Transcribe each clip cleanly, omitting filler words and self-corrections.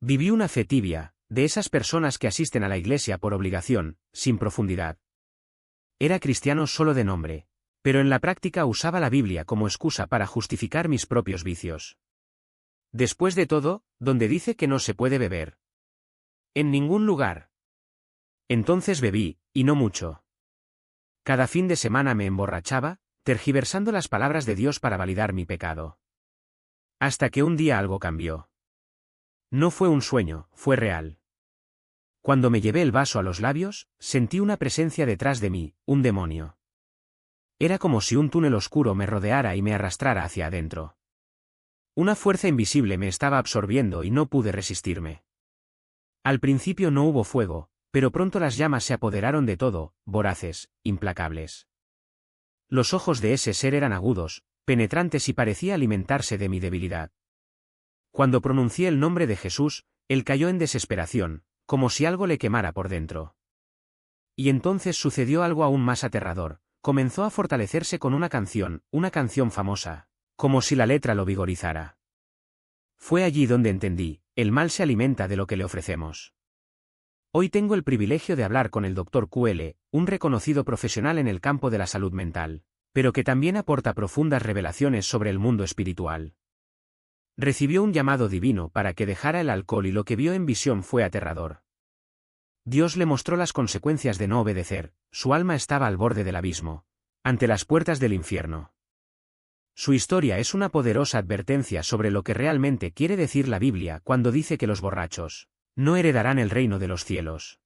Viví una fe tibia, de esas personas que asisten a la iglesia por obligación, sin profundidad. Era cristiano solo de nombre, pero en la práctica usaba la Biblia como excusa para justificar mis propios vicios. Después de todo, ¿dónde dice que no se puede beber? En ningún lugar. Entonces bebí, y no mucho. Cada fin de semana me emborrachaba, tergiversando las palabras de Dios para validar mi pecado. Hasta que un día algo cambió. No fue un sueño, fue real. Cuando me llevé el vaso a los labios, sentí una presencia detrás de mí, un demonio. Era como si un túnel oscuro me rodeara y me arrastrara hacia adentro. Una fuerza invisible me estaba absorbiendo y no pude resistirme. Al principio no hubo fuego, pero pronto las llamas se apoderaron de todo, voraces, implacables. Los ojos de ese ser eran agudos, penetrantes y parecía alimentarse de mi debilidad. Cuando pronuncié el nombre de Jesús, él cayó en desesperación, como si algo le quemara por dentro. Y entonces sucedió algo aún más aterrador, comenzó a fortalecerse con una canción famosa, como si la letra lo vigorizara. Fue allí donde entendí, el mal se alimenta de lo que le ofrecemos. Hoy tengo el privilegio de hablar con el Dr. QL, un reconocido profesional en el campo de la salud mental, pero que también aporta profundas revelaciones sobre el mundo espiritual. Recibió un llamado divino para que dejara el alcohol y lo que vio en visión fue aterrador. Dios le mostró las consecuencias de no obedecer, su alma estaba al borde del abismo, ante las puertas del infierno. Su historia es una poderosa advertencia sobre lo que realmente quiere decir la Biblia cuando dice que los borrachos no heredarán el reino de los cielos.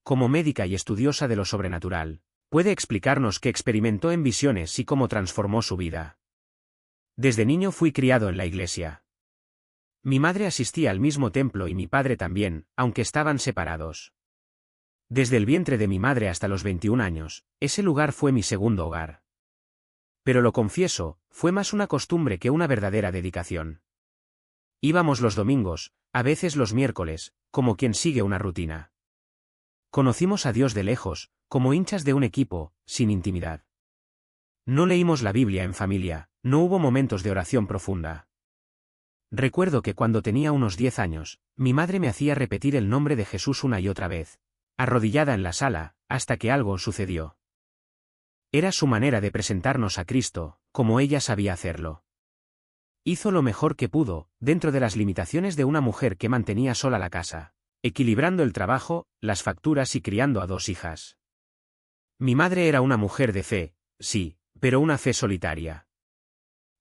Como médica y estudiosa de lo sobrenatural, puede explicarnos qué experimentó en visiones y cómo transformó su vida. Desde niño fui criado en la iglesia. Mi madre asistía al mismo templo y mi padre también, aunque estaban separados. Desde el vientre de mi madre hasta los 21 años, ese lugar fue mi segundo hogar. Pero lo confieso, fue más una costumbre que una verdadera dedicación. Íbamos los domingos, a veces los miércoles, como quien sigue una rutina. Conocimos a Dios de lejos, como hinchas de un equipo, sin intimidad. No leímos la Biblia en familia, no hubo momentos de oración profunda. Recuerdo que cuando tenía unos 10 años, mi madre me hacía repetir el nombre de Jesús una y otra vez, arrodillada en la sala, hasta que algo sucedió. Era su manera de presentarnos a Cristo, como ella sabía hacerlo. Hizo lo mejor que pudo, dentro de las limitaciones de una mujer que mantenía sola la casa, equilibrando el trabajo, las facturas y criando a 2 hijas. Mi madre era una mujer de fe, sí, pero una fe solitaria.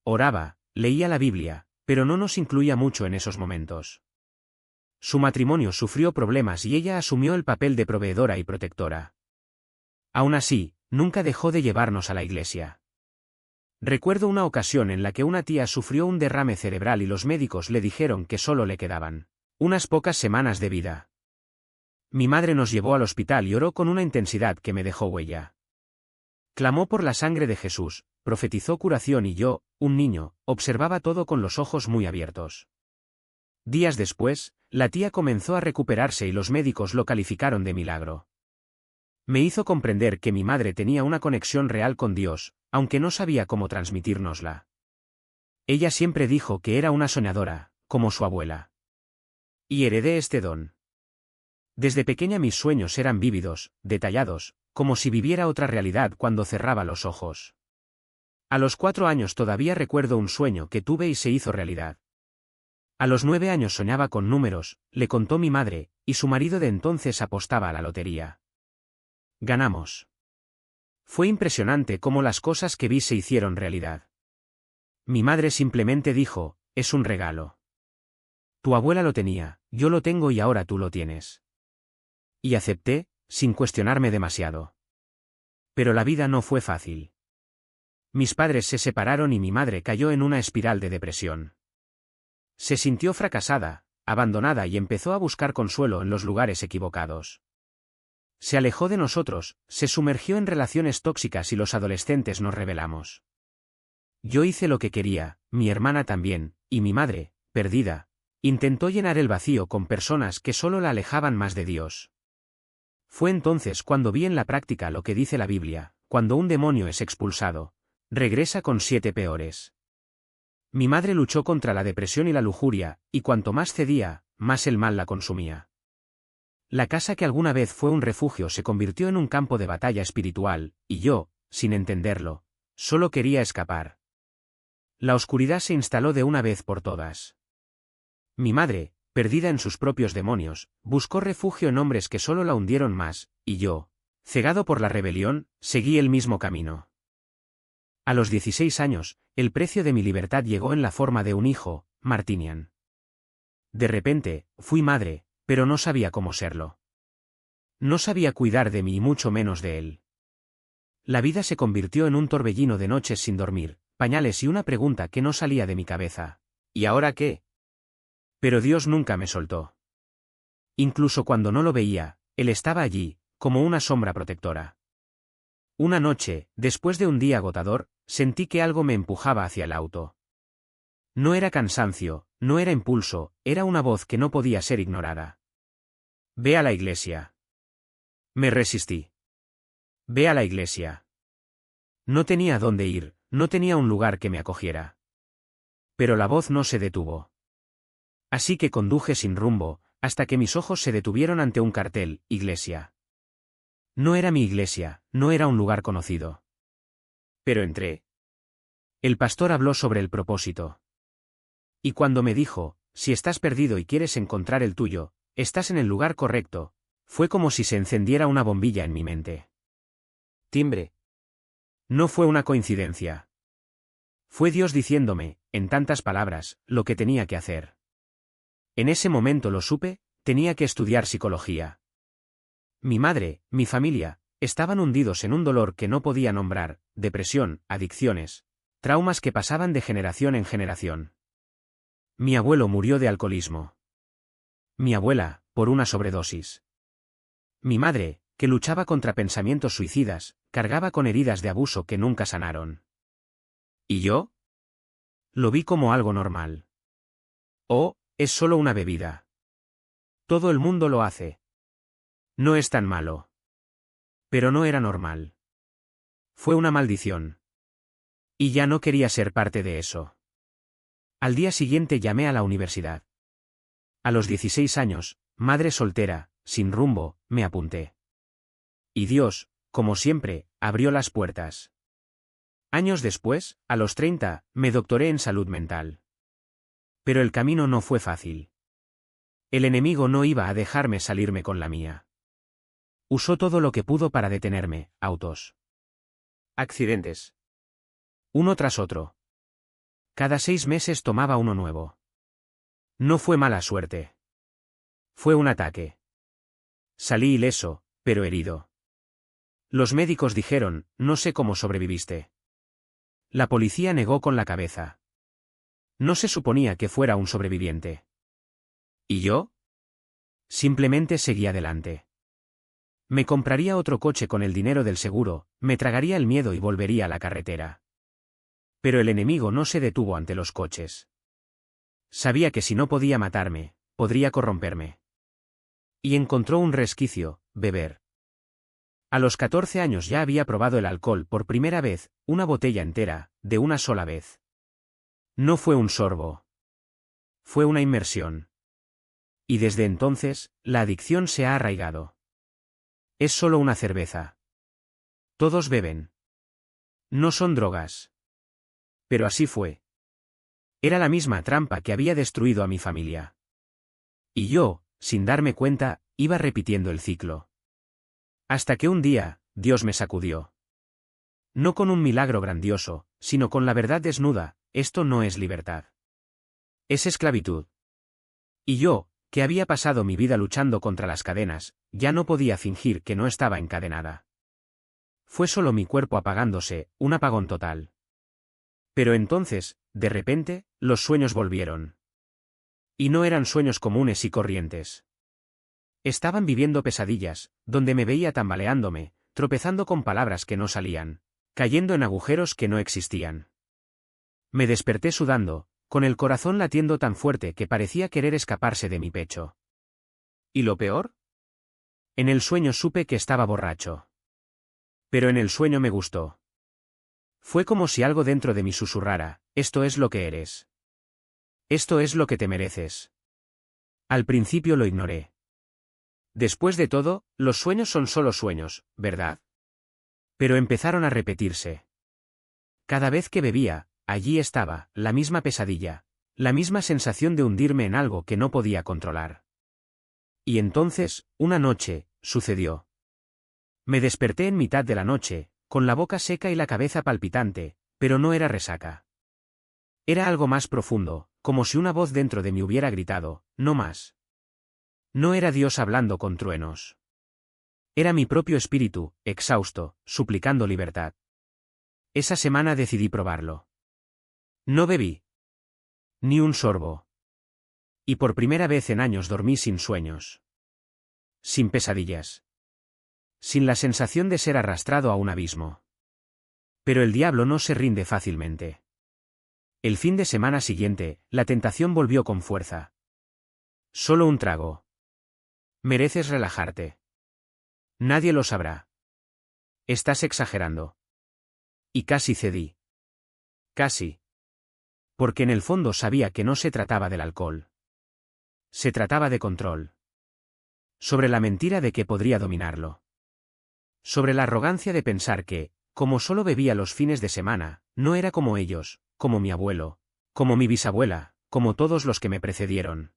Oraba, leía la Biblia, pero no nos incluía mucho en esos momentos. Su matrimonio sufrió problemas y ella asumió el papel de proveedora y protectora. Aún así, nunca dejó de llevarnos a la iglesia. Recuerdo una ocasión en la que una tía sufrió un derrame cerebral y los médicos le dijeron que solo le quedaban unas pocas semanas de vida. Mi madre nos llevó al hospital y oró con una intensidad que me dejó huella. Clamó por la sangre de Jesús, profetizó curación y yo, un niño, observaba todo con los ojos muy abiertos. Días después, la tía comenzó a recuperarse y los médicos lo calificaron de milagro. Me hizo comprender que mi madre tenía una conexión real con Dios, aunque no sabía cómo transmitírnosla. Ella siempre dijo que era una soñadora, como su abuela. Y heredé este don. Desde pequeña mis sueños eran vívidos, detallados, como si viviera otra realidad cuando cerraba los ojos. A los 4 años todavía recuerdo un sueño que tuve y se hizo realidad. A los 9 años soñaba con números, le contó mi madre, y su marido de entonces apostaba a la lotería. Ganamos. Fue impresionante cómo las cosas que vi se hicieron realidad. Mi madre simplemente dijo, es un regalo. Tu abuela lo tenía, yo lo tengo y ahora tú lo tienes. Y acepté, sin cuestionarme demasiado. Pero la vida no fue fácil. Mis padres se separaron y mi madre cayó en una espiral de depresión. Se sintió fracasada, abandonada y empezó a buscar consuelo en los lugares equivocados. Se alejó de nosotros, se sumergió en relaciones tóxicas y los adolescentes nos rebelamos. Yo hice lo que quería, mi hermana también, y mi madre, perdida, intentó llenar el vacío con personas que solo la alejaban más de Dios. Fue entonces cuando vi en la práctica lo que dice la Biblia, cuando un demonio es expulsado, regresa con 7 peores. Mi madre luchó contra la depresión y la lujuria, y cuanto más cedía, más el mal la consumía. La casa que alguna vez fue un refugio se convirtió en un campo de batalla espiritual, y yo, sin entenderlo, solo quería escapar. La oscuridad se instaló de una vez por todas. Mi madre, perdida en sus propios demonios, buscó refugio en hombres que solo la hundieron más, y yo, cegado por la rebelión, seguí el mismo camino. A los 16 años, el precio de mi libertad llegó en la forma de un hijo, Martinian. De repente, fui madre, pero no sabía cómo serlo. No sabía cuidar de mí y mucho menos de él. La vida se convirtió en un torbellino de noches sin dormir, pañales y una pregunta que no salía de mi cabeza. ¿Y ahora qué? Pero Dios nunca me soltó. Incluso cuando no lo veía, Él estaba allí, como una sombra protectora. Una noche, después de un día agotador, sentí que algo me empujaba hacia el auto. No era cansancio, no era impulso, era una voz que no podía ser ignorada. Ve a la iglesia. Me resistí. Ve a la iglesia. No tenía dónde ir, no tenía un lugar que me acogiera. Pero la voz no se detuvo. Así que conduje sin rumbo, hasta que mis ojos se detuvieron ante un cartel, iglesia. No era mi iglesia, no era un lugar conocido. Pero entré. El pastor habló sobre el propósito. Y cuando me dijo, si estás perdido y quieres encontrar el tuyo, estás en el lugar correcto, fue como si se encendiera una bombilla en mi mente. Timbre. No fue una coincidencia. Fue Dios diciéndome, en tantas palabras, lo que tenía que hacer. En ese momento lo supe, tenía que estudiar psicología. Mi madre, mi familia, estaban hundidos en un dolor que no podía nombrar, depresión, adicciones, traumas que pasaban de generación en generación. Mi abuelo murió de alcoholismo. Mi abuela, por una sobredosis. Mi madre, que luchaba contra pensamientos suicidas, cargaba con heridas de abuso que nunca sanaron. ¿Y yo? Lo vi como algo normal. Oh, es solo una bebida. Todo el mundo lo hace. No es tan malo. Pero no era normal. Fue una maldición. Y ya no quería ser parte de eso. Al día siguiente llamé a la universidad. A los 16 años, madre soltera, sin rumbo, me apunté. Y Dios, como siempre, abrió las puertas. Años después, a los 30, me doctoré en salud mental. Pero el camino no fue fácil. El enemigo no iba a dejarme salirme con la mía. Usó todo lo que pudo para detenerme, autos. Accidentes. Uno tras otro. Cada 6 meses tomaba uno nuevo. No fue mala suerte. Fue un ataque. Salí ileso, pero herido. Los médicos dijeron, no sé cómo sobreviviste. La policía negó con la cabeza. No se suponía que fuera un sobreviviente. ¿Y yo? Simplemente seguí adelante. Me compraría otro coche con el dinero del seguro, me tragaría el miedo y volvería a la carretera. Pero el enemigo no se detuvo ante los coches. Sabía que si no podía matarme, podría corromperme. Y encontró un resquicio, beber. A los 14 años ya había probado el alcohol por primera vez, una botella entera, de una sola vez. No fue un sorbo. Fue una inmersión. Y desde entonces, la adicción se ha arraigado. Es solo una cerveza. Todos beben. No son drogas. Pero así fue. Era la misma trampa que había destruido a mi familia. Y yo, sin darme cuenta, iba repitiendo el ciclo. Hasta que un día, Dios me sacudió. No con un milagro grandioso, sino con la verdad desnuda, esto no es libertad. Es esclavitud. Y yo, que había pasado mi vida luchando contra las cadenas, ya no podía fingir que no estaba encadenada. Fue solo mi cuerpo apagándose, un apagón total. Pero entonces, de repente, los sueños volvieron. Y no eran sueños comunes y corrientes. Estaban viviendo pesadillas, donde me veía tambaleándome, tropezando con palabras que no salían, cayendo en agujeros que no existían. Me desperté sudando, con el corazón latiendo tan fuerte que parecía querer escaparse de mi pecho. ¿Y lo peor? En el sueño supe que estaba borracho. Pero en el sueño me gustó. Fue como si algo dentro de mí susurrara, esto es lo que eres. Esto es lo que te mereces. Al principio lo ignoré. Después de todo, los sueños son solo sueños, ¿verdad? Pero empezaron a repetirse. Cada vez que bebía, allí estaba, la misma pesadilla, la misma sensación de hundirme en algo que no podía controlar. Y entonces, una noche, sucedió. Me desperté en mitad de la noche, con la boca seca y la cabeza palpitante, pero no era resaca. Era algo más profundo, como si una voz dentro de mí hubiera gritado, no más. No era Dios hablando con truenos. Era mi propio espíritu, exhausto, suplicando libertad. Esa semana decidí probarlo. No bebí. Ni un sorbo. Y por primera vez en años dormí sin sueños. Sin pesadillas. Sin la sensación de ser arrastrado a un abismo. Pero el diablo no se rinde fácilmente. El fin de semana siguiente, la tentación volvió con fuerza. Solo un trago. Mereces relajarte. Nadie lo sabrá. Estás exagerando. Y casi cedí. Casi. Porque en el fondo sabía que no se trataba del alcohol. Se trataba de control. Sobre la mentira de que podría dominarlo. Sobre la arrogancia de pensar que, como solo bebía los fines de semana, no era como ellos, como mi abuelo, como mi bisabuela, como todos los que me precedieron.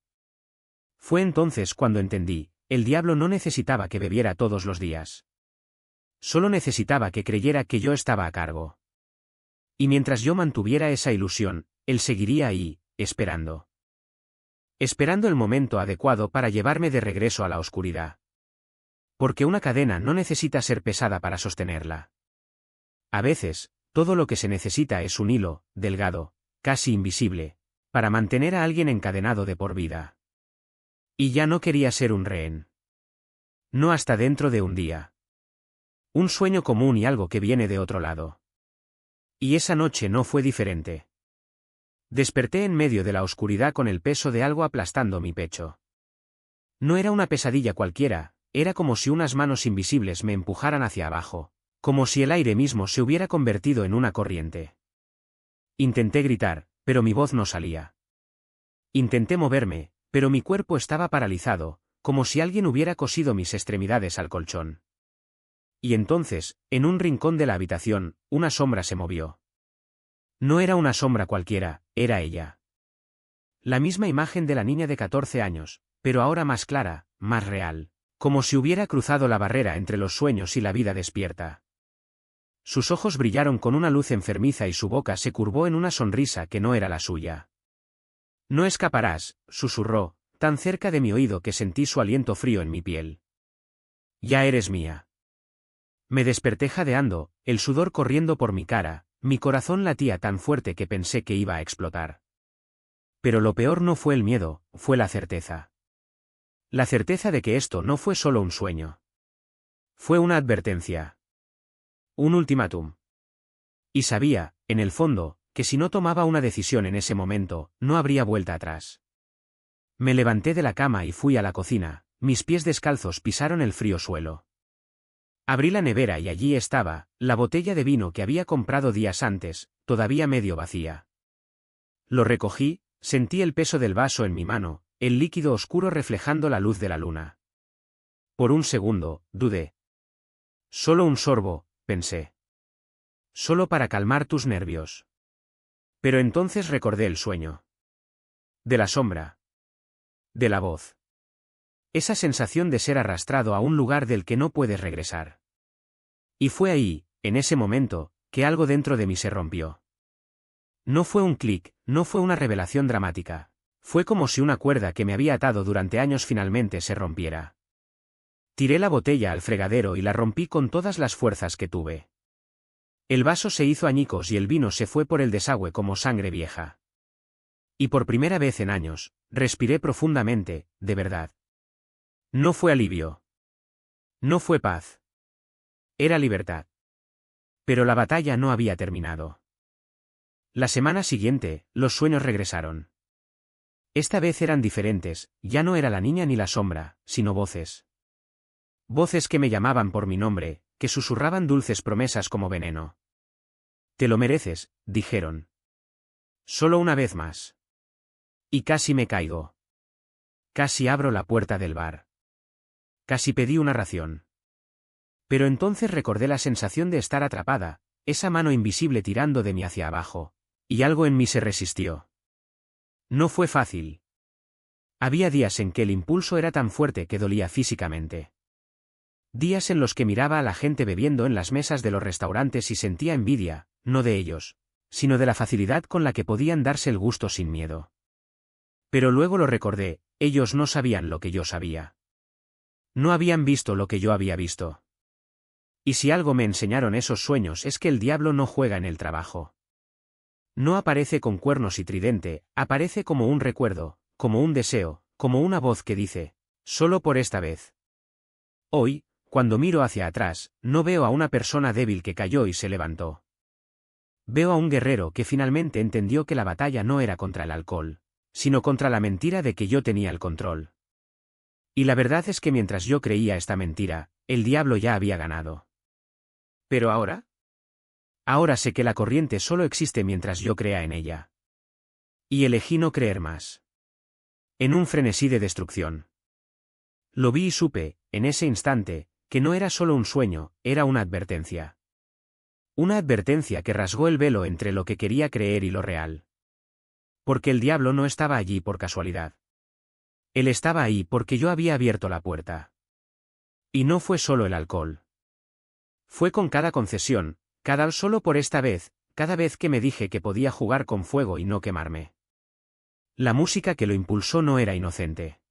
Fue entonces cuando entendí, el diablo no necesitaba que bebiera todos los días. Solo necesitaba que creyera que yo estaba a cargo. Y mientras yo mantuviera esa ilusión, él seguiría ahí, esperando. Esperando el momento adecuado para llevarme de regreso a la oscuridad. Porque una cadena no necesita ser pesada para sostenerla. A veces, todo lo que se necesita es un hilo, delgado, casi invisible, para mantener a alguien encadenado de por vida. Y ya no quería ser un rehén. No hasta dentro de un día. Un sueño común y algo que viene de otro lado. Y esa noche no fue diferente. Desperté en medio de la oscuridad con el peso de algo aplastando mi pecho. No era una pesadilla cualquiera, era como si unas manos invisibles me empujaran hacia abajo, como si el aire mismo se hubiera convertido en una corriente. Intenté gritar, pero mi voz no salía. Intenté moverme, pero mi cuerpo estaba paralizado, como si alguien hubiera cosido mis extremidades al colchón. Y entonces, en un rincón de la habitación, una sombra se movió. No era una sombra cualquiera, era ella. La misma imagen de la niña de 14 años, pero ahora más clara, más real, como si hubiera cruzado la barrera entre los sueños y la vida despierta. Sus ojos brillaron con una luz enfermiza y su boca se curvó en una sonrisa que no era la suya. No escaparás, susurró, tan cerca de mi oído que sentí su aliento frío en mi piel. Ya eres mía. Me desperté jadeando, el sudor corriendo por mi cara, mi corazón latía tan fuerte que pensé que iba a explotar. Pero lo peor no fue el miedo, fue la certeza. La certeza de que esto no fue solo un sueño. Fue una advertencia. Un ultimátum. Y sabía, en el fondo, que si no tomaba una decisión en ese momento, no habría vuelta atrás. Me levanté de la cama y fui a la cocina, mis pies descalzos pisaron el frío suelo. Abrí la nevera y allí estaba, la botella de vino que había comprado días antes, todavía medio vacía. Lo recogí, sentí el peso del vaso en mi mano, el líquido oscuro reflejando la luz de la luna. Por un segundo, dudé. Solo un sorbo, pensé. Solo para calmar tus nervios. Pero entonces recordé el sueño. De la sombra. De la voz. Esa sensación de ser arrastrado a un lugar del que no puedes regresar. Y fue ahí, en ese momento, que algo dentro de mí se rompió. No fue un clic, no fue una revelación dramática. Fue como si una cuerda que me había atado durante años finalmente se rompiera. Tiré la botella al fregadero y la rompí con todas las fuerzas que tuve. El vaso se hizo añicos y el vino se fue por el desagüe como sangre vieja. Y por primera vez en años, respiré profundamente, de verdad. No fue alivio. No fue paz. Era libertad. Pero la batalla no había terminado. La semana siguiente, los sueños regresaron. Esta vez eran diferentes, ya no era la niña ni la sombra, sino voces. Voces que me llamaban por mi nombre, que susurraban dulces promesas como veneno. Te lo mereces, dijeron. Solo una vez más. Y casi me caigo. Casi abro la puerta del bar. Casi pedí una ración. Pero entonces recordé la sensación de estar atrapada, esa mano invisible tirando de mí hacia abajo, y algo en mí se resistió. No fue fácil. Había días en que el impulso era tan fuerte que dolía físicamente. Días en los que miraba a la gente bebiendo en las mesas de los restaurantes y sentía envidia, no de ellos, sino de la facilidad con la que podían darse el gusto sin miedo. Pero luego lo recordé, ellos no sabían lo que yo sabía. No habían visto lo que yo había visto. Y si algo me enseñaron esos sueños es que el diablo no juega en el trabajo. No aparece con cuernos y tridente, aparece como un recuerdo, como un deseo, como una voz que dice, solo por esta vez. Hoy, cuando miro hacia atrás, no veo a una persona débil que cayó y se levantó. Veo a un guerrero que finalmente entendió que la batalla no era contra el alcohol, sino contra la mentira de que yo tenía el control. Y la verdad es que mientras yo creía esta mentira, el diablo ya había ganado. ¿Pero ahora? Ahora sé que la corriente solo existe mientras yo crea en ella. Y elegí no creer más. En un frenesí de destrucción. Lo vi y supe, en ese instante, que no era solo un sueño, era una advertencia. Una advertencia que rasgó el velo entre lo que quería creer y lo real. Porque el diablo no estaba allí por casualidad. Él estaba ahí porque yo había abierto la puerta. Y no fue solo el alcohol. Fue con cada concesión, cada solo por esta vez, cada vez que me dije que podía jugar con fuego y no quemarme. La música que lo impulsó no era inocente.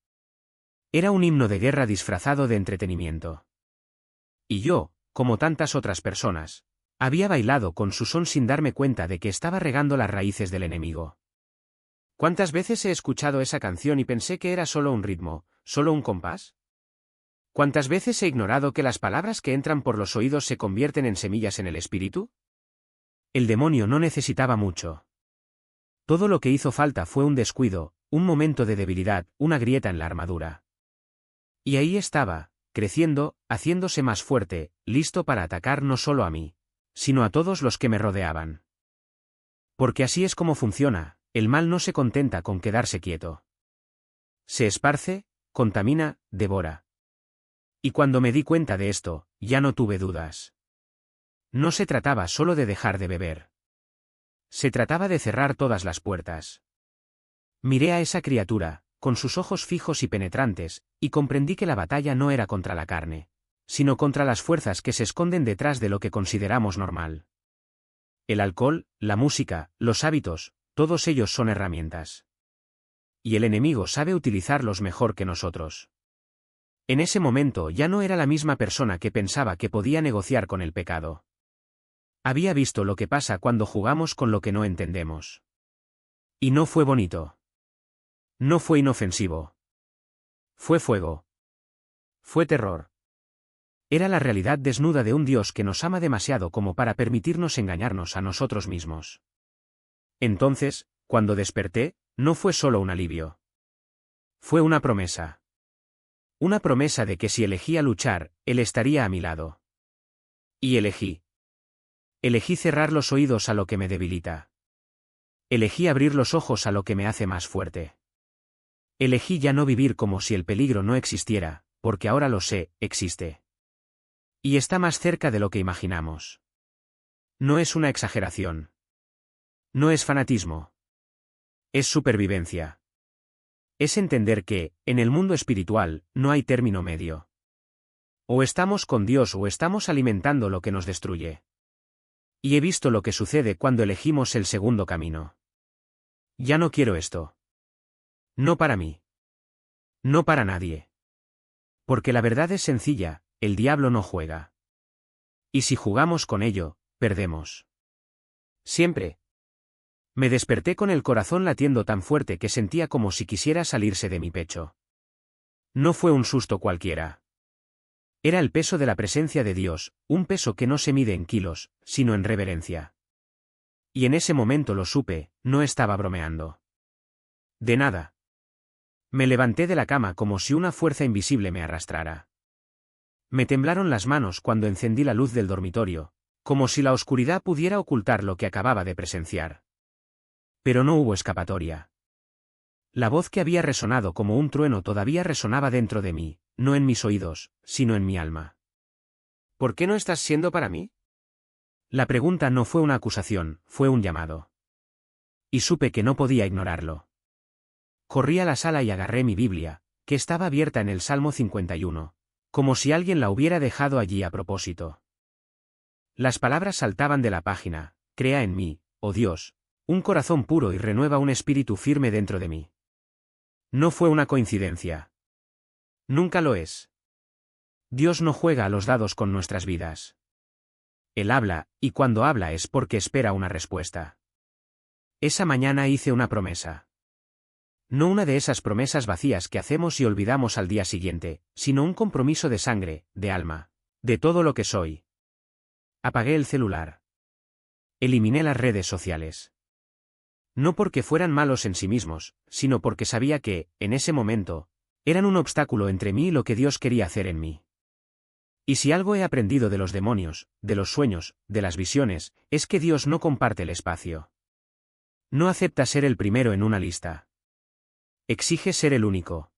Era un himno de guerra disfrazado de entretenimiento. Y yo, como tantas otras personas, había bailado con su son sin darme cuenta de que estaba regando las raíces del enemigo. ¿Cuántas veces he escuchado esa canción y pensé que era solo un ritmo, solo un compás? ¿Cuántas veces he ignorado que las palabras que entran por los oídos se convierten en semillas en el espíritu? El demonio no necesitaba mucho. Todo lo que hizo falta fue un descuido, un momento de debilidad, una grieta en la armadura. Y ahí estaba, creciendo, haciéndose más fuerte, listo para atacar no solo a mí, sino a todos los que me rodeaban. Porque así es como funciona, el mal no se contenta con quedarse quieto. Se esparce, contamina, devora. Y cuando me di cuenta de esto, ya no tuve dudas. No se trataba solo de dejar de beber. Se trataba de cerrar todas las puertas. Miré a esa criatura, con sus ojos fijos y penetrantes, y comprendí que la batalla no era contra la carne, sino contra las fuerzas que se esconden detrás de lo que consideramos normal. El alcohol, la música, los hábitos, todos ellos son herramientas. Y el enemigo sabe utilizarlos mejor que nosotros. En ese momento ya no era la misma persona que pensaba que podía negociar con el pecado. Había visto lo que pasa cuando jugamos con lo que no entendemos. Y no fue bonito. No fue inofensivo. Fue fuego. Fue terror. Era la realidad desnuda de un Dios que nos ama demasiado como para permitirnos engañarnos a nosotros mismos. Entonces, cuando desperté, no fue solo un alivio. Fue una promesa. Una promesa de que si elegía luchar, Él estaría a mi lado. Y elegí. Elegí cerrar los oídos a lo que me debilita. Elegí abrir los ojos a lo que me hace más fuerte. Elegí ya no vivir como si el peligro no existiera, porque ahora lo sé, existe. Y está más cerca de lo que imaginamos. No es una exageración. No es fanatismo. Es supervivencia. Es entender que, en el mundo espiritual, no hay término medio. O estamos con Dios o estamos alimentando lo que nos destruye. Y he visto lo que sucede cuando elegimos el segundo camino. Ya no quiero esto. No para mí. No para nadie. Porque la verdad es sencilla, el diablo no juega. Y si jugamos con ello, perdemos. Siempre. Me desperté con el corazón latiendo tan fuerte que sentía como si quisiera salirse de mi pecho. No fue un susto cualquiera. Era el peso de la presencia de Dios, un peso que no se mide en kilos, sino en reverencia. Y en ese momento lo supe, no estaba bromeando. De nada. Me levanté de la cama como si una fuerza invisible me arrastrara. Me temblaron las manos cuando encendí la luz del dormitorio, como si la oscuridad pudiera ocultar lo que acababa de presenciar. Pero no hubo escapatoria. La voz que había resonado como un trueno todavía resonaba dentro de mí, no en mis oídos, sino en mi alma. ¿Por qué no estás siendo para mí? La pregunta no fue una acusación, fue un llamado. Y supe que no podía ignorarlo. Corrí a la sala y agarré mi Biblia, que estaba abierta en el Salmo 51, como si alguien la hubiera dejado allí a propósito. Las palabras saltaban de la página: crea en mí, oh Dios, un corazón puro y renueva un espíritu firme dentro de mí. No fue una coincidencia. Nunca lo es. Dios no juega a los dados con nuestras vidas. Él habla, y cuando habla es porque espera una respuesta. Esa mañana hice una promesa. No una de esas promesas vacías que hacemos y olvidamos al día siguiente, sino un compromiso de sangre, de alma, de todo lo que soy. Apagué el celular. Eliminé las redes sociales. No porque fueran malos en sí mismos, sino porque sabía que, en ese momento, eran un obstáculo entre mí y lo que Dios quería hacer en mí. Y si algo he aprendido de los demonios, de los sueños, de las visiones, es que Dios no comparte el espacio. No acepta ser el primero en una lista. Exige ser el único.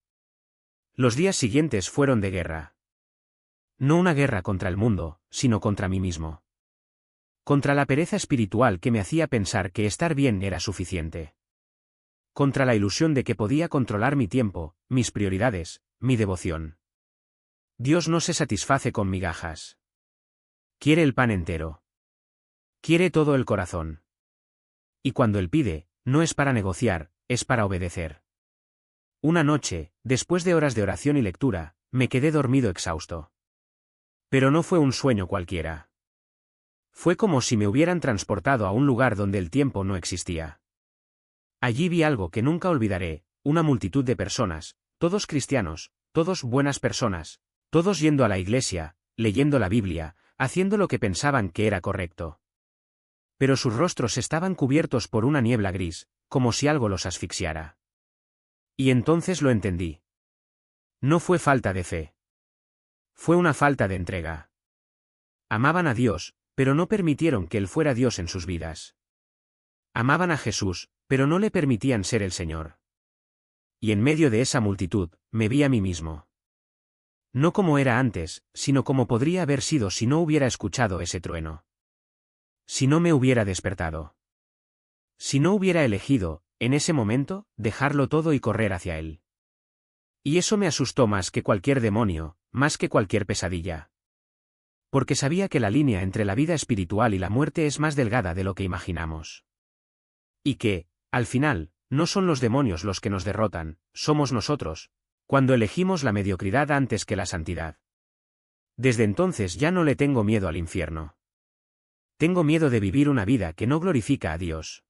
Los días siguientes fueron de guerra. No una guerra contra el mundo, sino contra mí mismo. Contra la pereza espiritual que me hacía pensar que estar bien era suficiente. Contra la ilusión de que podía controlar mi tiempo, mis prioridades, mi devoción. Dios no se satisface con migajas. Quiere el pan entero. Quiere todo el corazón. Y cuando Él pide, no es para negociar, es para obedecer. Una noche, después de horas de oración y lectura, me quedé dormido exhausto. Pero no fue un sueño cualquiera. Fue como si me hubieran transportado a un lugar donde el tiempo no existía. Allí vi algo que nunca olvidaré: una multitud de personas, todos cristianos, todos buenas personas, todos yendo a la iglesia, leyendo la Biblia, haciendo lo que pensaban que era correcto. Pero sus rostros estaban cubiertos por una niebla gris, como si algo los asfixiara. Y entonces lo entendí. No fue falta de fe. Fue una falta de entrega. Amaban a Dios, pero no permitieron que Él fuera Dios en sus vidas. Amaban a Jesús, pero no le permitían ser el Señor. Y en medio de esa multitud, me vi a mí mismo. No como era antes, sino como podría haber sido si no hubiera escuchado ese trueno. Si no me hubiera despertado. Si no hubiera elegido, en ese momento, dejarlo todo y correr hacia Él. Y eso me asustó más que cualquier demonio, más que cualquier pesadilla. Porque sabía que la línea entre la vida espiritual y la muerte es más delgada de lo que imaginamos. Y que, al final, no son los demonios los que nos derrotan, somos nosotros, cuando elegimos la mediocridad antes que la santidad. Desde entonces ya no le tengo miedo al infierno. Tengo miedo de vivir una vida que no glorifica a Dios.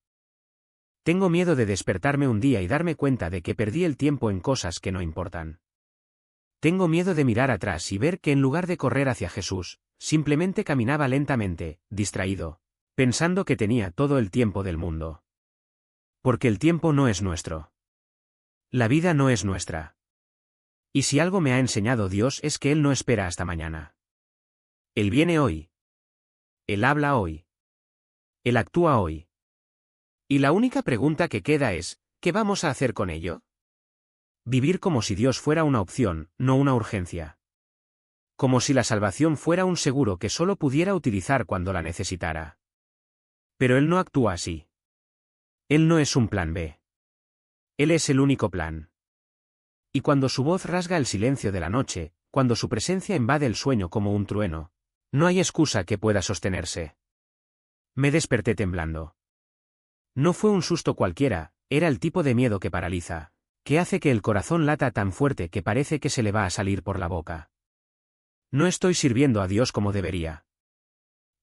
Tengo miedo de despertarme un día y darme cuenta de que perdí el tiempo en cosas que no importan. Tengo miedo de mirar atrás y ver que en lugar de correr hacia Jesús, simplemente caminaba lentamente, distraído, pensando que tenía todo el tiempo del mundo. Porque el tiempo no es nuestro. La vida no es nuestra. Y si algo me ha enseñado Dios es que Él no espera hasta mañana. Él viene hoy. Él habla hoy. Él actúa hoy. Y la única pregunta que queda es, ¿qué vamos a hacer con ello? Vivir como si Dios fuera una opción, no una urgencia. Como si la salvación fuera un seguro que solo pudiera utilizar cuando la necesitara. Pero Él no actúa así. Él no es un plan B. Él es el único plan. Y cuando su voz rasga el silencio de la noche, cuando su presencia invade el sueño como un trueno, no hay excusa que pueda sostenerse. Me desperté temblando. No fue un susto cualquiera, era el tipo de miedo que paraliza, que hace que el corazón lata tan fuerte que parece que se le va a salir por la boca. No estoy sirviendo a Dios como debería.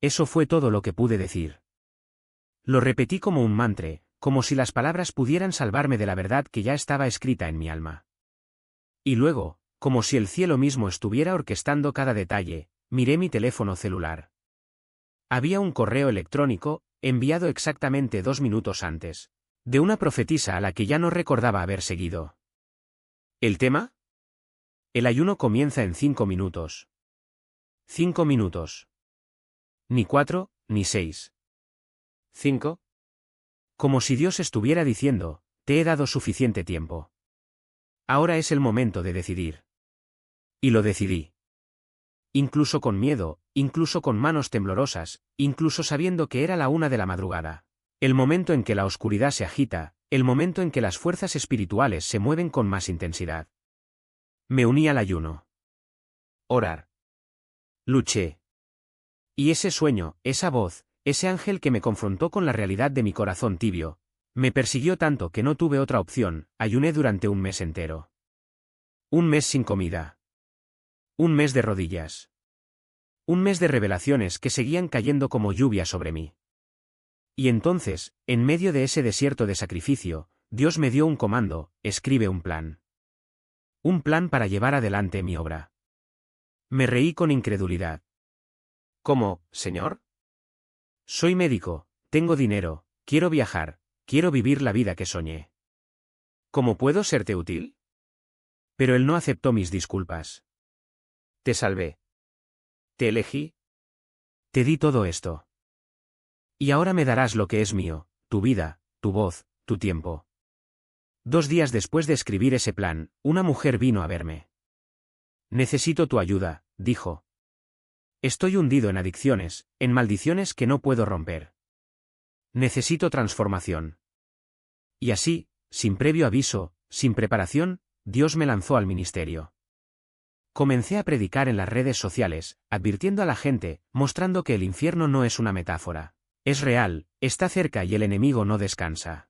Eso fue todo lo que pude decir. Lo repetí como un mantra, como si las palabras pudieran salvarme de la verdad que ya estaba escrita en mi alma. Y luego, como si el cielo mismo estuviera orquestando cada detalle, miré mi teléfono celular. Había un correo electrónico, enviado exactamente 2 minutos antes, de una profetisa a la que ya no recordaba haber seguido. ¿El tema? El ayuno comienza en 5 minutos. 5 minutos. Ni 4, ni 6. 5. Como si Dios estuviera diciendo, Te he dado suficiente tiempo. Ahora es el momento de decidir. Y lo decidí. Incluso con miedo, incluso con manos temblorosas, incluso sabiendo que era la 1 de la madrugada. El momento en que la oscuridad se agita, el momento en que las fuerzas espirituales se mueven con más intensidad. Me uní al ayuno. Orar. Luché. Y ese sueño, esa voz, ese ángel que me confrontó con la realidad de mi corazón tibio, me persiguió tanto que no tuve otra opción. Ayuné durante un mes entero. Un mes sin comida. Un mes de rodillas. Un mes de revelaciones que seguían cayendo como lluvia sobre mí. Y entonces, en medio de ese desierto de sacrificio, Dios me dio un comando: escribe un plan. Un plan para llevar adelante mi obra. Me reí con incredulidad. ¿Cómo, Señor? Soy médico, tengo dinero, quiero viajar, quiero vivir la vida que soñé. ¿Cómo puedo serte útil? Pero él no aceptó mis disculpas. Te salvé. Te elegí. Te di todo esto. Y ahora me darás lo que es mío, tu vida, tu voz, tu tiempo. 2 días después de escribir ese plan, una mujer vino a verme. Necesito tu ayuda, dijo. Estoy hundido en adicciones, en maldiciones que no puedo romper. Necesito transformación. Y así, sin previo aviso, sin preparación, Dios me lanzó al ministerio. Comencé a predicar en las redes sociales, advirtiendo a la gente, mostrando que el infierno no es una metáfora. Es real, está cerca y el enemigo no descansa.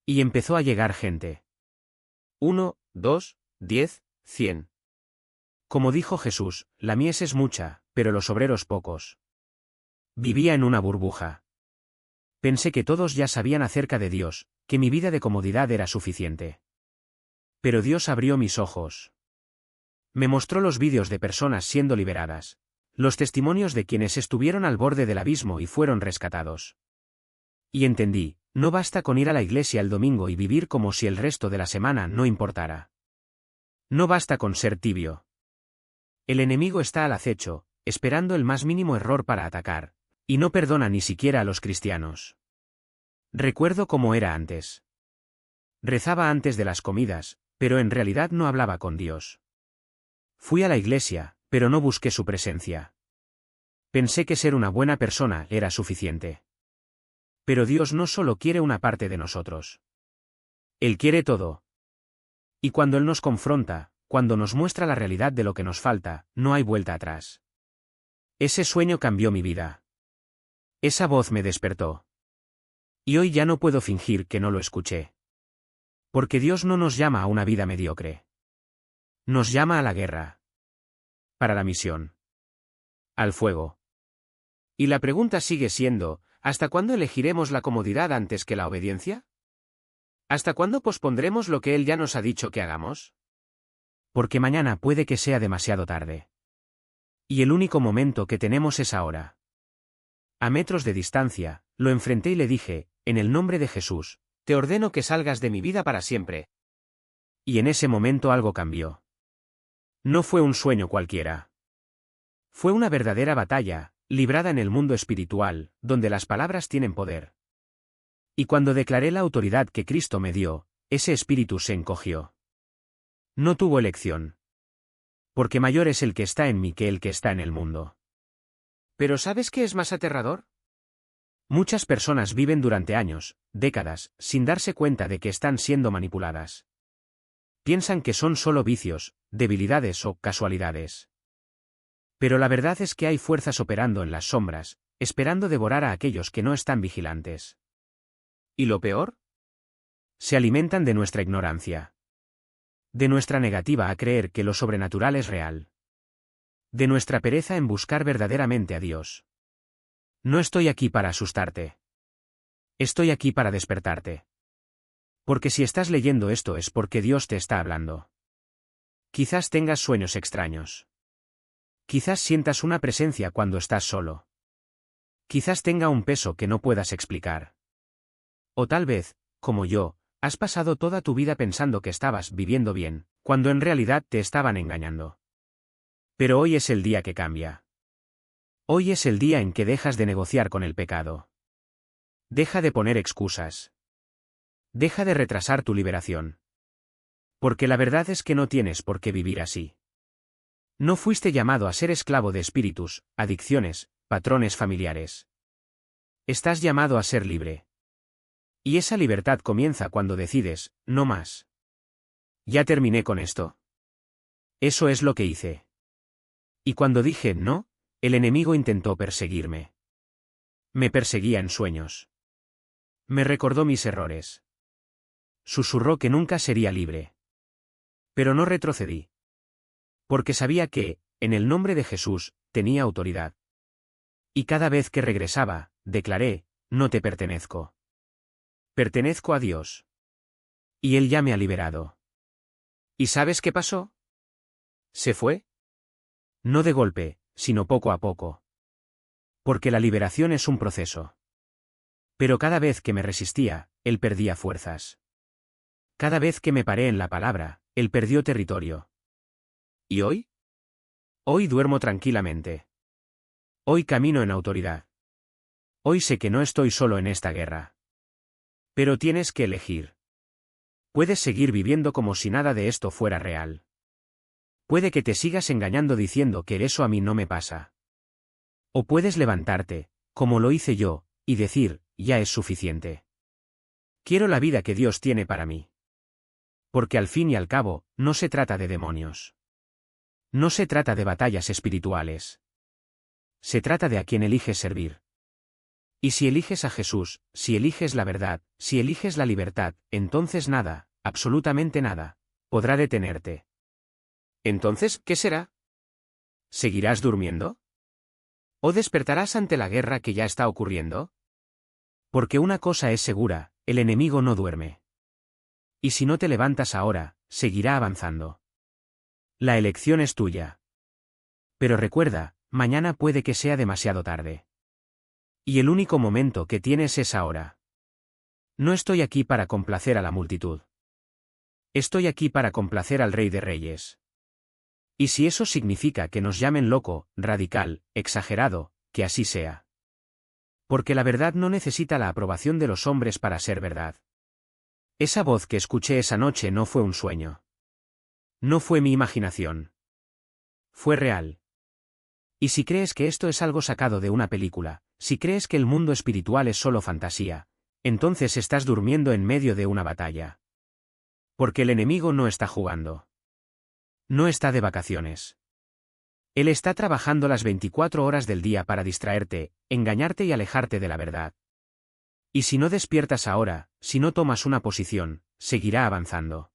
Y empezó a llegar gente. 1, 2, 10, 100. Como dijo Jesús, la mies es mucha, pero los obreros pocos. Vivía en una burbuja. Pensé que todos ya sabían acerca de Dios, que mi vida de comodidad era suficiente. Pero Dios abrió mis ojos. Me mostró los vídeos de personas siendo liberadas, los testimonios de quienes estuvieron al borde del abismo y fueron rescatados. Y entendí, no basta con ir a la iglesia el domingo y vivir como si el resto de la semana no importara. No basta con ser tibio. El enemigo está al acecho, esperando el más mínimo error para atacar, y no perdona ni siquiera a los cristianos. Recuerdo cómo era antes. Rezaba antes de las comidas, pero en realidad no hablaba con Dios. Fui a la iglesia, pero no busqué su presencia. Pensé que ser una buena persona era suficiente. Pero Dios no solo quiere una parte de nosotros. Él quiere todo. Y cuando Él nos confronta, cuando nos muestra la realidad de lo que nos falta, no hay vuelta atrás. Ese sueño cambió mi vida. Esa voz me despertó. Y hoy ya no puedo fingir que no lo escuché. Porque Dios no nos llama a una vida mediocre. Nos llama a la guerra. Para la misión. Al fuego. Y la pregunta sigue siendo, ¿hasta cuándo elegiremos la comodidad antes que la obediencia? ¿Hasta cuándo pospondremos lo que Él ya nos ha dicho que hagamos? Porque mañana puede que sea demasiado tarde. Y el único momento que tenemos es ahora. A metros de distancia, lo enfrenté y le dije, en el nombre de Jesús, te ordeno que salgas de mi vida para siempre. Y en ese momento algo cambió. No fue un sueño cualquiera. Fue una verdadera batalla, librada en el mundo espiritual, donde las palabras tienen poder. Y cuando declaré la autoridad que Cristo me dio, ese espíritu se encogió. No tuvo elección. Porque mayor es el que está en mí que el que está en el mundo. ¿Pero sabes qué es más aterrador? Muchas personas viven durante años, décadas, sin darse cuenta de que están siendo manipuladas. Piensan que son solo vicios, debilidades o casualidades. Pero la verdad es que hay fuerzas operando en las sombras, esperando devorar a aquellos que no están vigilantes. ¿Y lo peor? Se alimentan de nuestra ignorancia. De nuestra negativa a creer que lo sobrenatural es real. De nuestra pereza en buscar verdaderamente a Dios. No estoy aquí para asustarte. Estoy aquí para despertarte. Porque si estás leyendo esto es porque Dios te está hablando. Quizás tengas sueños extraños. Quizás sientas una presencia cuando estás solo. Quizás tenga un peso que no puedas explicar. O tal vez, como yo, has pasado toda tu vida pensando que estabas viviendo bien, cuando en realidad te estaban engañando. Pero hoy es el día que cambia. Hoy es el día en que dejas de negociar con el pecado. Deja de poner excusas. Deja de retrasar tu liberación. Porque la verdad es que no tienes por qué vivir así. No fuiste llamado a ser esclavo de espíritus, adicciones, patrones familiares. Estás llamado a ser libre. Y esa libertad comienza cuando decides, no más. Ya terminé con esto. Eso es lo que hice. Y cuando dije no, el enemigo intentó perseguirme. Me perseguía en sueños. Me recordó mis errores. Susurró que nunca sería libre. Pero no retrocedí. Porque sabía que, en el nombre de Jesús, tenía autoridad. Y cada vez que regresaba, declaré, no te pertenezco. Pertenezco a Dios. Y Él ya me ha liberado. ¿Y sabes qué pasó? ¿Se fue? No de golpe, sino poco a poco. Porque la liberación es un proceso. Pero cada vez que me resistía, Él perdía fuerzas. Cada vez que me paré en la palabra, Él perdió territorio. ¿Y hoy? Hoy duermo tranquilamente. Hoy camino en autoridad. Hoy sé que no estoy solo en esta guerra. Pero tienes que elegir. Puedes seguir viviendo como si nada de esto fuera real. Puede que te sigas engañando diciendo que eso a mí no me pasa. O puedes levantarte, como lo hice yo, y decir, ya es suficiente. Quiero la vida que Dios tiene para mí. Porque al fin y al cabo, no se trata de demonios. No se trata de batallas espirituales. Se trata de a quien eliges servir. Y si eliges a Jesús, si eliges la verdad, si eliges la libertad, entonces nada, absolutamente nada, podrá detenerte. Entonces, ¿qué será? ¿Seguirás durmiendo? ¿O despertarás ante la guerra que ya está ocurriendo? Porque una cosa es segura, el enemigo no duerme. Y si no te levantas ahora, seguirá avanzando. La elección es tuya. Pero recuerda, mañana puede que sea demasiado tarde. Y el único momento que tienes es ahora. No estoy aquí para complacer a la multitud. Estoy aquí para complacer al Rey de Reyes. Y si eso significa que nos llamen loco, radical, exagerado, que así sea. Porque la verdad no necesita la aprobación de los hombres para ser verdad. Esa voz que escuché esa noche no fue un sueño. No fue mi imaginación. Fue real. Y si crees que esto es algo sacado de una película, si crees que el mundo espiritual es solo fantasía, entonces estás durmiendo en medio de una batalla. Porque el enemigo no está jugando. No está de vacaciones. Él está trabajando las 24 horas del día para distraerte, engañarte y alejarte de la verdad. Y si no despiertas ahora, si no tomas una posición, seguirá avanzando.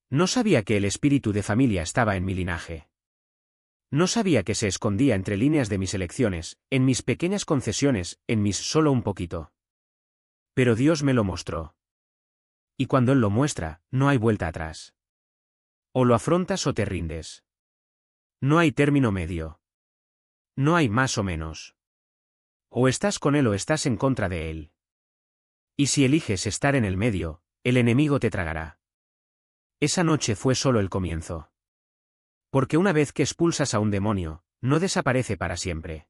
No sabía que el espíritu de familia estaba en mi linaje. No sabía que se escondía entre líneas de mis elecciones, en mis pequeñas concesiones, en mis solo un poquito. Pero Dios me lo mostró. Y cuando Él lo muestra, no hay vuelta atrás. O lo afrontas o te rindes. No hay término medio. No hay más o menos. O estás con Él o estás en contra de Él. Y si eliges estar en el medio, el enemigo te tragará. Esa noche fue solo el comienzo. Porque una vez que expulsas a un demonio, no desaparece para siempre.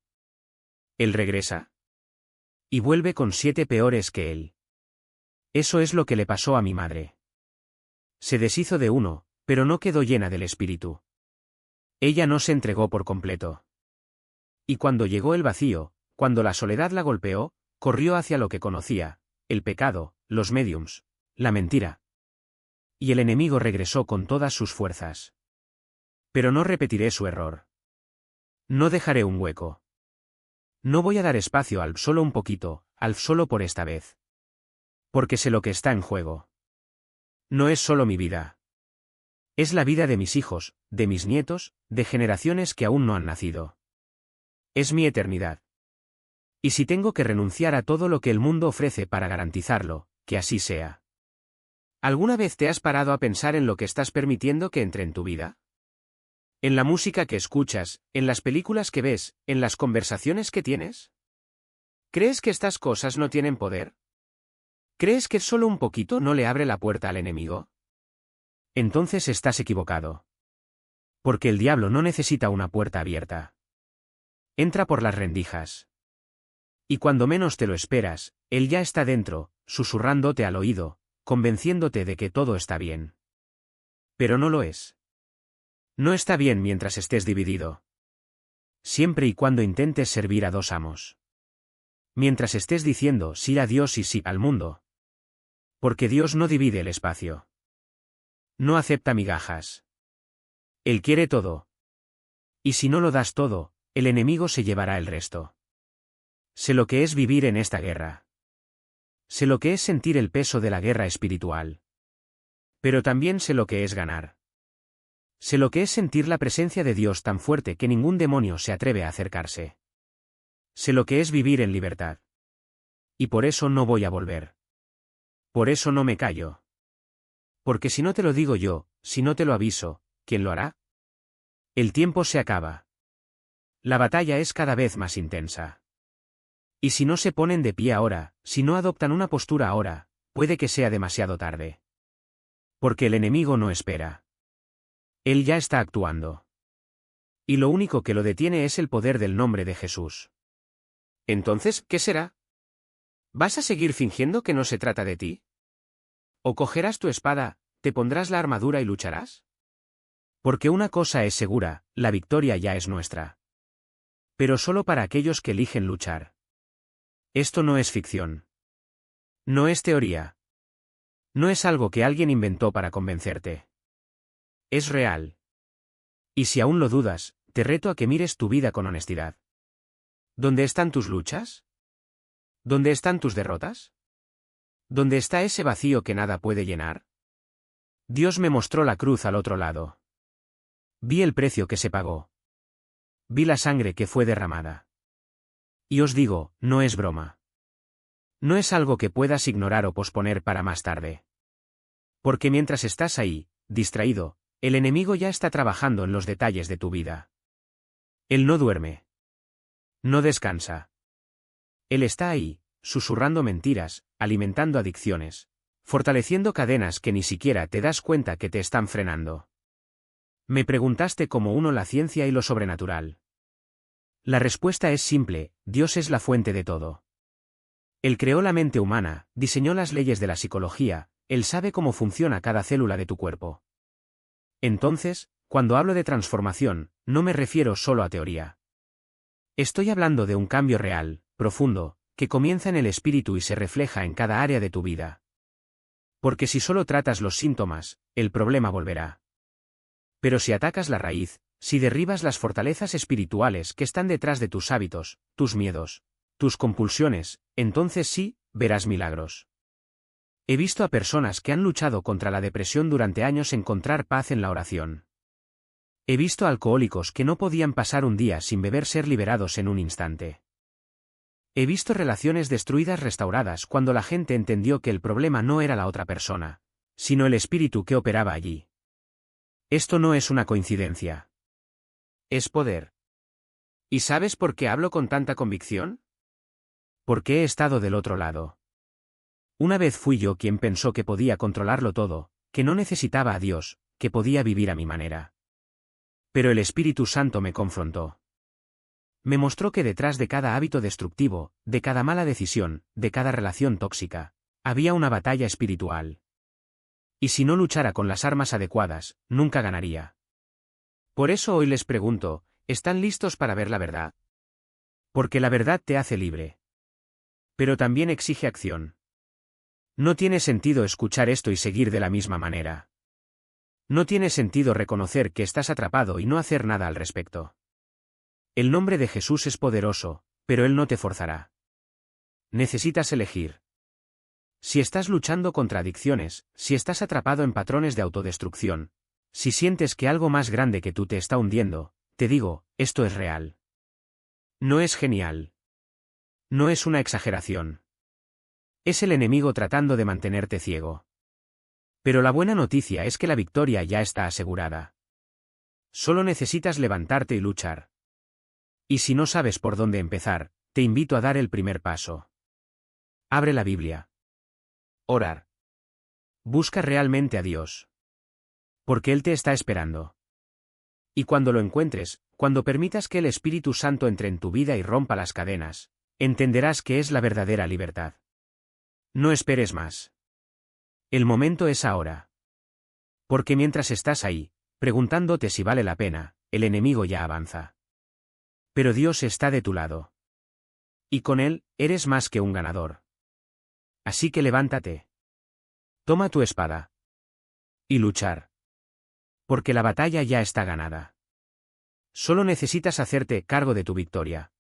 Él regresa. Y vuelve con 7 peores que él. Eso es lo que le pasó a mi madre. Se deshizo de uno, pero no quedó llena del espíritu. Ella no se entregó por completo. Y cuando llegó el vacío, cuando la soledad la golpeó, corrió hacia lo que conocía, el pecado, los médiums, la mentira. Y el enemigo regresó con todas sus fuerzas. Pero no repetiré su error. No dejaré un hueco. No voy a dar espacio al solo un poquito, al solo por esta vez. Porque sé lo que está en juego. No es solo mi vida. Es la vida de mis hijos, de mis nietos, de generaciones que aún no han nacido. Es mi eternidad. Y si tengo que renunciar a todo lo que el mundo ofrece para garantizarlo, que así sea. ¿Alguna vez te has parado a pensar en lo que estás permitiendo que entre en tu vida? ¿En la música que escuchas, en las películas que ves, en las conversaciones que tienes? ¿Crees que estas cosas no tienen poder? ¿Crees que solo un poquito no le abre la puerta al enemigo? Entonces estás equivocado. Porque el diablo no necesita una puerta abierta. Entra por las rendijas. Y cuando menos te lo esperas, él ya está dentro, susurrándote al oído, convenciéndote de que todo está bien. Pero no lo es. No está bien mientras estés dividido. Siempre y cuando intentes servir a dos amos. Mientras estés diciendo sí a Dios y sí al mundo. Porque Dios no divide el espacio. No acepta migajas. Él quiere todo. Y si no lo das todo, el enemigo se llevará el resto. Sé lo que es vivir en esta guerra. Sé lo que es sentir el peso de la guerra espiritual. Pero también sé lo que es ganar. Sé lo que es sentir la presencia de Dios tan fuerte que ningún demonio se atreve a acercarse. Sé lo que es vivir en libertad. Y por eso no voy a volver. Por eso no me callo. Porque si no te lo digo yo, si no te lo aviso, ¿quién lo hará? El tiempo se acaba. La batalla es cada vez más intensa. Y si no se ponen de pie ahora, si no adoptan una postura ahora, puede que sea demasiado tarde. Porque el enemigo no espera. Él ya está actuando. Y lo único que lo detiene es el poder del nombre de Jesús. Entonces, ¿qué será? ¿Vas a seguir fingiendo que no se trata de ti? ¿O cogerás tu espada, te pondrás la armadura y lucharás? Porque una cosa es segura, la victoria ya es nuestra. Pero solo para aquellos que eligen luchar. Esto no es ficción. No es teoría. No es algo que alguien inventó para convencerte. Es real. Y si aún lo dudas, te reto a que mires tu vida con honestidad. ¿Dónde están tus luchas? ¿Dónde están tus derrotas? ¿Dónde está ese vacío que nada puede llenar? Dios me mostró la cruz al otro lado. Vi el precio que se pagó. Vi la sangre que fue derramada. Y os digo, no es broma. No es algo que puedas ignorar o posponer para más tarde. Porque mientras estás ahí, distraído, el enemigo ya está trabajando en los detalles de tu vida. Él no duerme. No descansa. Él está ahí, susurrando mentiras, alimentando adicciones, fortaleciendo cadenas que ni siquiera te das cuenta que te están frenando. Me preguntaste cómo uno la ciencia y lo sobrenatural. La respuesta es simple, Dios es la fuente de todo. Él creó la mente humana, diseñó las leyes de la psicología, Él sabe cómo funciona cada célula de tu cuerpo. Entonces, cuando hablo de transformación, no me refiero solo a teoría. Estoy hablando de un cambio real, profundo, que comienza en el espíritu y se refleja en cada área de tu vida. Porque si solo tratas los síntomas, el problema volverá. Pero si atacas la raíz, si derribas las fortalezas espirituales que están detrás de tus hábitos, tus miedos, tus compulsiones, entonces sí, verás milagros. He visto a personas que han luchado contra la depresión durante años encontrar paz en la oración. He visto a alcohólicos que no podían pasar un día sin beber ser liberados en un instante. He visto relaciones destruidas restauradas cuando la gente entendió que el problema no era la otra persona, sino el espíritu que operaba allí. Esto no es una coincidencia. Es poder. ¿Y sabes por qué hablo con tanta convicción? Porque he estado del otro lado. Una vez fui yo quien pensó que podía controlarlo todo, que no necesitaba a Dios, que podía vivir a mi manera. Pero el Espíritu Santo me confrontó. Me mostró que detrás de cada hábito destructivo, de cada mala decisión, de cada relación tóxica, había una batalla espiritual. Y si no luchara con las armas adecuadas, nunca ganaría. Por eso hoy les pregunto, ¿están listos para ver la verdad? Porque la verdad te hace libre. Pero también exige acción. No tiene sentido escuchar esto y seguir de la misma manera. No tiene sentido reconocer que estás atrapado y no hacer nada al respecto. El nombre de Jesús es poderoso, pero Él no te forzará. Necesitas elegir. Si estás luchando contra adicciones, si estás atrapado en patrones de autodestrucción, si sientes que algo más grande que tú te está hundiendo, te digo, esto es real. No es genial. No es una exageración. Es el enemigo tratando de mantenerte ciego. Pero la buena noticia es que la victoria ya está asegurada. Solo necesitas levantarte y luchar. Y si no sabes por dónde empezar, te invito a dar el primer paso. Abre la Biblia. Orar. Busca realmente a Dios. Porque Él te está esperando. Y cuando lo encuentres, cuando permitas que el Espíritu Santo entre en tu vida y rompa las cadenas, entenderás que es la verdadera libertad. No esperes más. El momento es ahora. Porque mientras estás ahí, preguntándote si vale la pena, el enemigo ya avanza. Pero Dios está de tu lado. Y con Él, eres más que un ganador. Así que levántate. Toma tu espada. Y luchar. Porque la batalla ya está ganada. Solo necesitas hacerte cargo de tu victoria.